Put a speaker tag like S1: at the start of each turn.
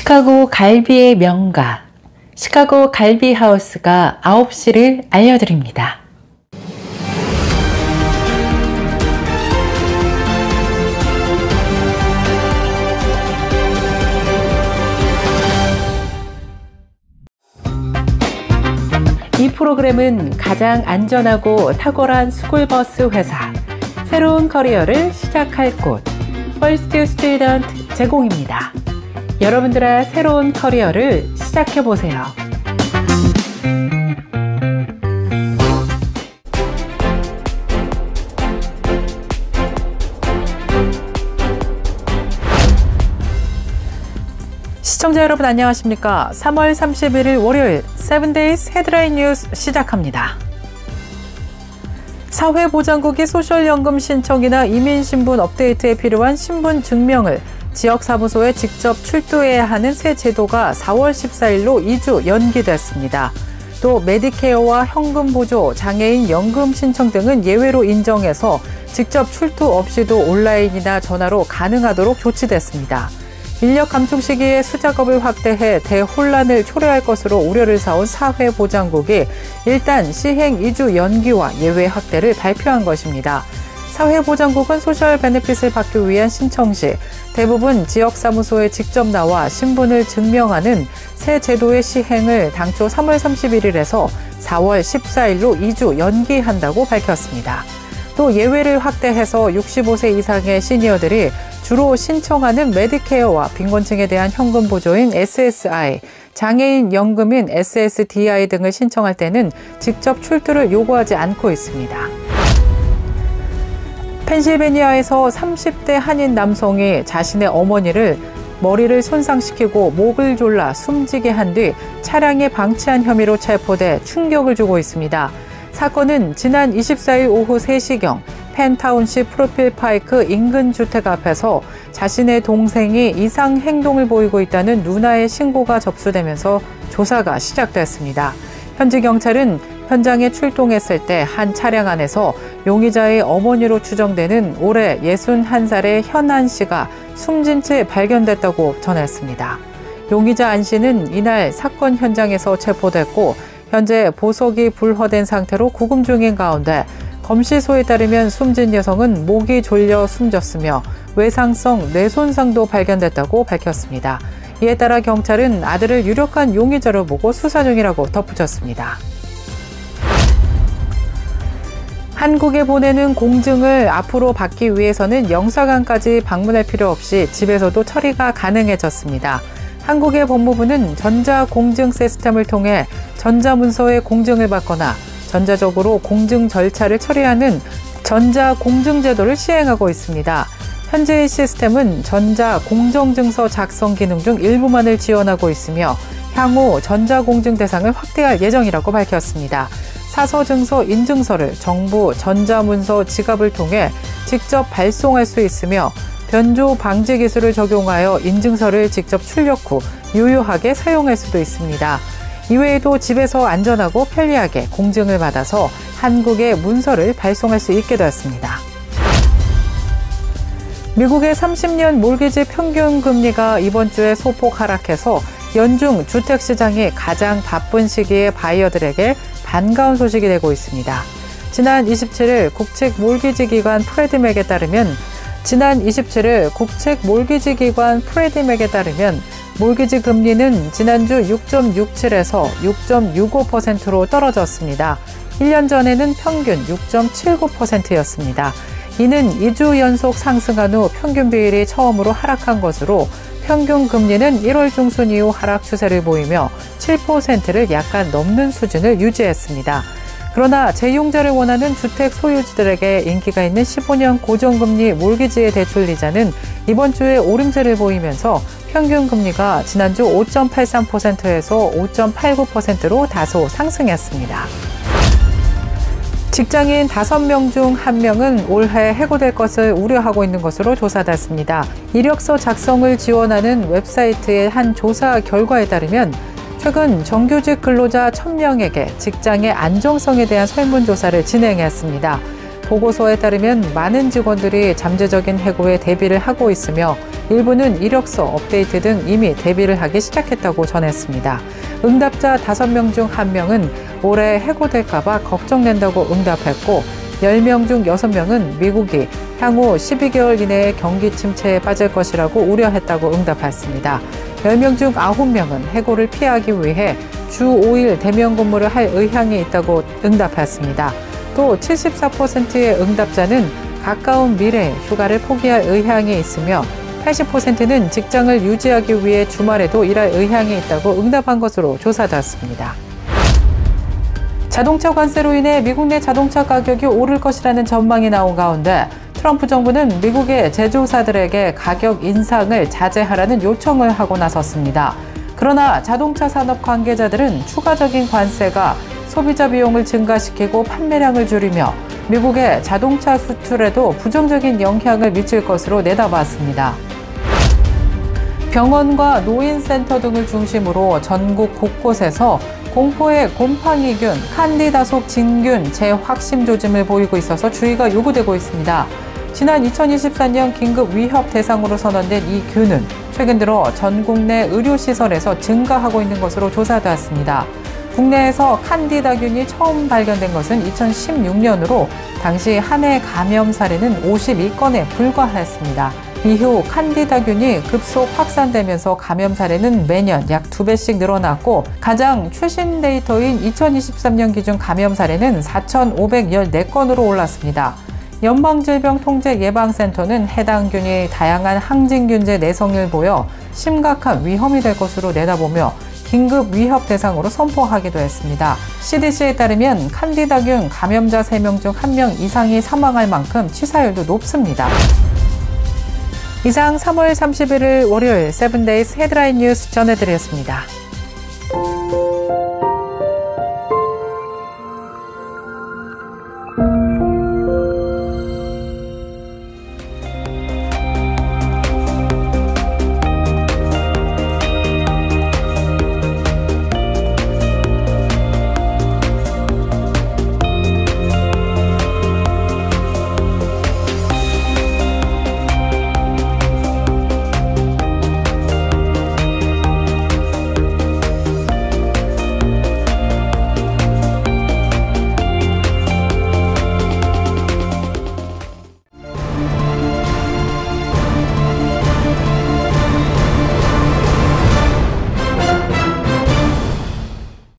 S1: 시카고 갈비의 명가, 시카고 갈비하우스가 9시를 알려드립니다. 이 프로그램은 가장 안전하고 탁월한 스쿨버스 회사, 새로운 커리어를 시작할 곳, 퍼스트 스튜던트 제공입니다. 여러분들의 새로운 커리어를 시작해보세요. 시청자 여러분 안녕하십니까? 3월 31일 월요일 7days 헤드라인 뉴스 시작합니다. 사회보장국이 소셜연금 신청이나 이민신분 업데이트에 필요한 신분 증명을 지역사무소에 직접 출두해야 하는 새 제도가 4월 14일로 2주 연기됐습니다. 또 메디케어와 현금보조, 장애인 연금 신청 등은 예외로 인정해서 직접 출두 없이도 온라인이나 전화로 가능하도록 조치됐습니다. 인력 감축 시기에 수작업을 확대해 대혼란을 초래할 것으로 우려를 사온 사회보장국이 일단 시행 2주 연기와 예외 확대를 발표한 것입니다. 사회보장국은 소셜 베네핏을 받기 위한 신청 시 대부분 지역사무소에 직접 나와 신분을 증명하는 새 제도의 시행을 당초 3월 31일에서 4월 14일로 2주 연기한다고 밝혔습니다. 또 예외를 확대해서 65세 이상의 시니어들이 주로 신청하는 메디케어와 빈곤층에 대한 현금 보조인 SSI, 장애인 연금인 SSDI 등을 신청할 때는 직접 출두를 요구하지 않고 있습니다. 펜실베니아에서 30대 한인 남성이 자신의 어머니를 머리를 손상시키고 목을 졸라 숨지게 한 뒤 차량에 방치한 혐의로 체포돼 충격을 주고 있습니다. 사건은 지난 24일 오후 3시경 펜타운시 프로필파이크 인근 주택 앞에서 자신의 동생이 이상 행동을 보이고 있다는 누나의 신고가 접수되면서 조사가 시작됐습니다. 현지 경찰은 현장에 출동했을 때 한 차량 안에서 용의자의 어머니로 추정되는 올해 61살의 현안 씨가 숨진 채 발견됐다고 전했습니다. 용의자 안 씨는 이날 사건 현장에서 체포됐고 현재 보석이 불허된 상태로 구금 중인 가운데 검시소에 따르면 숨진 여성은 목이 졸려 숨졌으며 외상성 뇌손상도 발견됐다고 밝혔습니다. 이에 따라 경찰은 아들을 유력한 용의자로 보고 수사 중이라고 덧붙였습니다. 한국에 보내는 공증을 앞으로 받기 위해서는 영사관까지 방문할 필요 없이 집에서도 처리가 가능해졌습니다. 한국의 법무부는 전자공증 시스템을 통해 전자문서의 공증을 받거나 전자적으로 공증 절차를 처리하는 전자공증제도를 시행하고 있습니다. 현재의 시스템은 전자공정증서 작성 기능 중 일부만을 지원하고 있으며 향후 전자공증 대상을 확대할 예정이라고 밝혔습니다. 사서증서 인증서를 정부 전자문서 지갑을 통해 직접 발송할 수 있으며 변조 방지 기술을 적용하여 인증서를 직접 출력 후 유효하게 사용할 수도 있습니다. 이외에도 집에서 안전하고 편리하게 공증을 받아서 한국에 문서를 발송할 수 있게 되었습니다. 미국의 30년 몰기지 평균 금리가 이번 주에 소폭 하락해서 연중 주택시장이 가장 바쁜 시기에 바이어들에게 반가운 소식이 되고 있습니다. 지난 27일 국책 몰기지 기관 프레디맥에 따르면 몰기지 금리는 지난주 6.67에서 6.65%로 떨어졌습니다. 1년 전에는 평균 6.79%였습니다. 이는 2주 연속 상승한 후 평균 비율이 처음으로 하락한 것으로 평균 금리는 1월 중순 이후 하락 추세를 보이며 7%를 약간 넘는 수준을 유지했습니다. 그러나 재용자를 원하는 주택 소유주들에게 인기가 있는 15년 고정금리 몰기지의 대출이자는 이번 주에 오름세를 보이면서 평균 금리가 지난주 5.83%에서 5.89%로 다소 상승했습니다. 직장인 5명 중 1명은 올해 해고될 것을 우려하고 있는 것으로 조사됐습니다. 이력서 작성을 지원하는 웹사이트의 한 조사 결과에 따르면 최근 정규직 근로자 1000명에게 직장의 안정성에 대한 설문조사를 진행했습니다. 보고서에 따르면 많은 직원들이 잠재적인 해고에 대비를 하고 있으며 일부는 이력서 업데이트 등 이미 대비를 하기 시작했다고 전했습니다. 응답자 5명 중 1명은 올해 해고될까 봐 걱정된다고 응답했고 10명 중 6명은 미국이 향후 12개월 이내에 경기 침체에 빠질 것이라고 우려했다고 응답했습니다. 10명 중 9명은 해고를 피하기 위해 주 5일 대면 근무를 할 의향이 있다고 응답했습니다. 또 74%의 응답자는 가까운 미래에 휴가를 포기할 의향이 있으며 80%는 직장을 유지하기 위해 주말에도 일할 의향이 있다고 응답한 것으로 조사됐습니다. 자동차 관세로 인해 미국 내 자동차 가격이 오를 것이라는 전망이 나온 가운데 트럼프 정부는 미국의 제조사들에게 가격 인상을 자제하라는 요청을 하고 나섰습니다. 그러나 자동차 산업 관계자들은 추가적인 관세가 소비자 비용을 증가시키고 판매량을 줄이며 미국의 자동차 수출에도 부정적인 영향을 미칠 것으로 내다봤습니다. 병원과 노인센터 등을 중심으로 전국 곳곳에서 공포의 곰팡이균, 칸디다 속 진균 재확심 조짐을 보이고 있어서 주의가 요구되고 있습니다. 지난 2024년 긴급 위협 대상으로 선언된 이 균은 최근 들어 전국 내 의료시설에서 증가하고 있는 것으로 조사되었습니다. 국내에서 칸디다균이 처음 발견된 것은 2016년으로 당시 한 해 감염 사례는 52건에 불과했습니다. 이후 칸디다균이 급속 확산되면서 감염 사례는 매년 약 2배씩 늘어났고 가장 최신 데이터인 2023년 기준 감염 사례는 4,514건으로 올랐습니다. 연방질병통제예방센터는 해당 균이 다양한 항진균제 내성을 보여 심각한 위험이 될 것으로 내다보며 긴급 위협 대상으로 선포하기도 했습니다. CDC에 따르면 칸디다균 감염자 3명 중 1명 이상이 사망할 만큼 치사율도 높습니다. 이상 3월 31일 월요일 7데이즈 헤드라인 뉴스 전해드렸습니다.